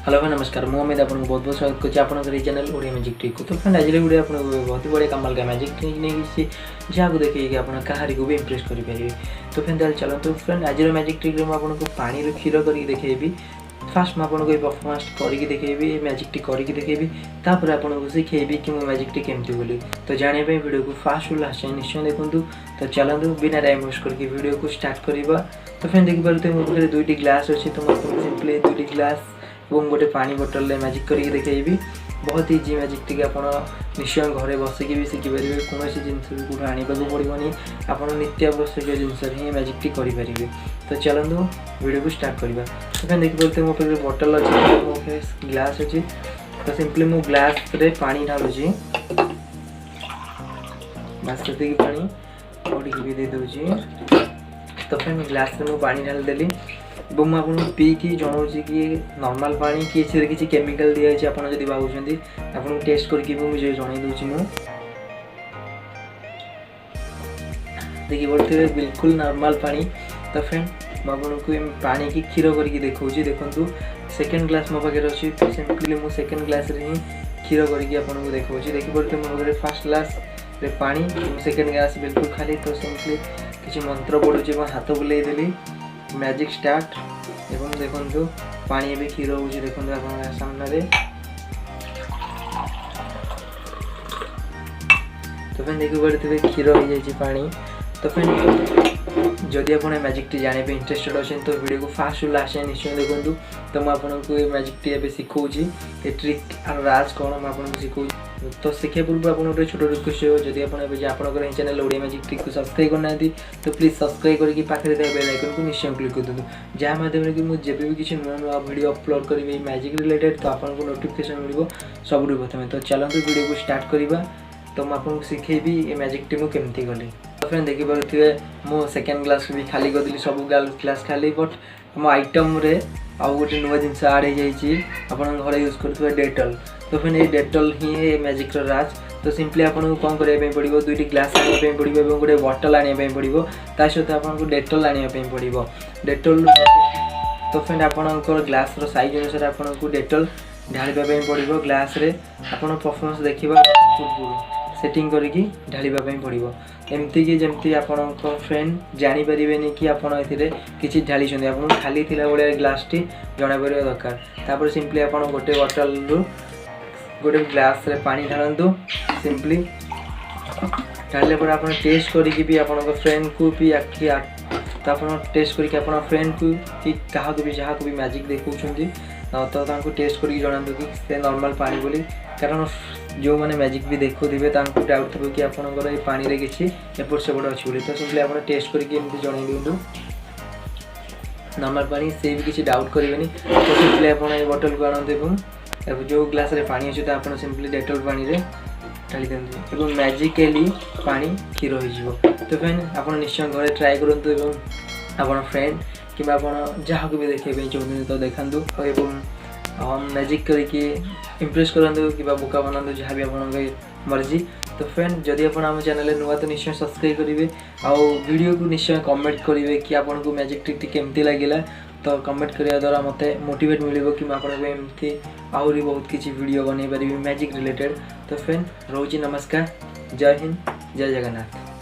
Hello भाई नमस्कार मु अमित आपको बहुत बहुत स्वागत करछि आपन के चैनल ओडिया मैजिक ट्रिक को। तो फ्रेंड आज वीडियो आपन बहुत ही बड़े कमाल का मैजिक ट्रिक नहीं किसी जहाँ देखिए कि आपन कहारी को भी इंप्रेस कर पारे। तो फ्रेंड चलो तो फ्रेंड आज मैजिक ट्रिक में आपको पानी रो क्षीर करके देखेबी। फास्ट मैं आपको परफॉर्मेंस करके देखेबी मैजिक टी करके देखेबी तापर आपको सिखेबी कि मो मैजिक टी केमती बोली। तो जाने पे वीडियो को फास्ट टू लास्ट निश्चय देखंतु। तो चलंतु बिना टाइम वेस्ट करके वीडियो को स्टार्ट करबा। तो फ्रेंड देखि पारते मो पाखे दुईटी ग्लास अछि तो मैं सिंपली दुईटी ग्लास और गोटे पानी बोतल में मैजिक करके देखेबी। बहुत इजी मैजिक टी आप निश्चय घरे बसिक भी शिखिपारे कौन जिनस भी कौट आने पड़ोनी आप नित्य आवश्यक जिनस ही मैजिक टी करेंगे। तो चलतु वीडियो को स्टार्ट करवा। तो देखिए मो पाखे बोतल अच्छे मो ग्लास अच्छी तो सिंपली मो ग्लास रे पानी ढालुची बस से पानी पड़ी भी दे दूसरी। तो फिर ग्लास रे मो पानी ढाल देली और मुझे पी कि जनाऊँ कि नॉर्मल पानी कि किसी केमिकल दिखाई आप भावुं आपको टेस्ट करके मुझे जन दूसरी मु देखिए बोलते बिल्कुल नॉर्मल पानी। तो फ्रेंड मुझे पानी की क्षीर करके देखा देखो सेकेंड ग्लास मो पाखे अच्छी। तो सिंपली मुझे सेकेंड ग्लास रे ही क्षीर करके आपको देखा देखिए बोलते मो पाखे फास्ट ग्लास रे पानी सेकेंड ग्लास बिल्कुल खाली। तो सिंपली किसी मंत्र पड़ू हाथ बुलाई देली मैजिक स्टार्ट एवं देखो पानी भी क्षीर हो देखो आप सामने। तो फ्रेंड देखिए पारे क्षीर हो जाए पानी। तो फ्रेंड जदि आप मैजिक टी जाने इंटरेस्टेड अच्छे तो वीडियो को फास्ट टू लास्ट निश्चय देखो। तो मुझे मैजिक टी ए शिखाऊँगी ये ट्रिक और राज कौन मुझे शिखाऊँ। तो शिक्षा पूर्व आप गोटे छोट रिक्वेस्ट हो जब आप चैनल ओडिया मैजिक ट्रिक को सब्सक्राइब करना तो प्लीज सब्सक्राइब करके पाखे बेल आइकन को निश्चय क्लिक कर दिखाँ जहाँ माध्यम कि मुझे भी किसी नुआ नुआ वीडियो अपलोड करी मैजिक रिलेटेड तो आपको नोटिफिकेशन मिल सब प्रथम। तो चलते वीडियो को स्टार्ट करवा। तो मुझे शिखेबी ये मैजिक टी मुझे केमती कली। तो फ्रेंड देखिपे मो सेकेंड ग्लास भी खाली करदेली सब ग्लास खाली बट मो आइटम रे आउ गोटे नुआ जिनस आड हो घर यूज कर डेटल। तो फ्रेंड ये डेटल ही है मैजिक राज। तो सिंपली आपको कौन करने पड़ो दुईटी ग्लास आने पड़ो और गोटे बटल आने पड़ो ता सहित आपको डेटल आने पड़ो डेटल। तो फ्रेंड आपंकर ग्लास साइज अनुसार आपको डेटल ढालिबा पड़ो ग्लास रे आप परफॉर्मेंस देखा पूर्व सेटिंग करके ढालिबा पड़ो एमती कि जमती आप फ्रेंड जानीपर कि आपड़ किसी ढाली आप खाली थिला भाया ग्लास टी जना पड़ा दरकार। तापर सिंपली आप गोटे बटल रु गोटे ग्लास रे पानी ढालतु सिंपली ढाले पर आप टेस्ट करके भी आप फ्रेंड को भी तो आप टेस्ट करके आप फ्रेंड को कि क्या भी जहाँ भी मैजिक देखा तो टेस्ट करके जनातु कि से नॉर्मल पानी बोली कारण जो मैंने मैजिक भी देखुवे डाउट थो कि आपंकर ये पानी रे किसी एपट सेपट अच्छी बोली। तो सिंपली आप टेस्ट करके एमती जन दिंतु नॉर्मल पानी से भी किसी डाउट करेंगे। तो सिंपली आप बटल को आणते जो ग्लास रे पानी अच्छे तो आप सिंपली डेटल पानी रे ढाली दिखाते और मैजिकली पानी क्षीर हो। तो फ्रेंड आप निश्चय घर ट्राए करूँ आप फ्रेंड कि जहाँ को भी देखा चाहते तो देखूँ और मैजिक करके इम्प्रेस करूँ कि बोका बनातु जहाँ भी आप मर्जी। तो फ्रेंड जदि आप आम चैनल नुआ तो निश्चय सब्सक्राइब करेंगे आउ वीडियो को निश्चय कमेंट करेंगे कि आपको मैजिक ट्रिक केमती लगे। तो कमेंट करने द्वारा मत मोटिवेट मिले कि मुझे एमती आहरी बहुत किसी वीडियो बन पारि मैजिक रिलेटेड। तो फ्रेंड रोची नमस्कार जय हिंद जय जगन्नाथ।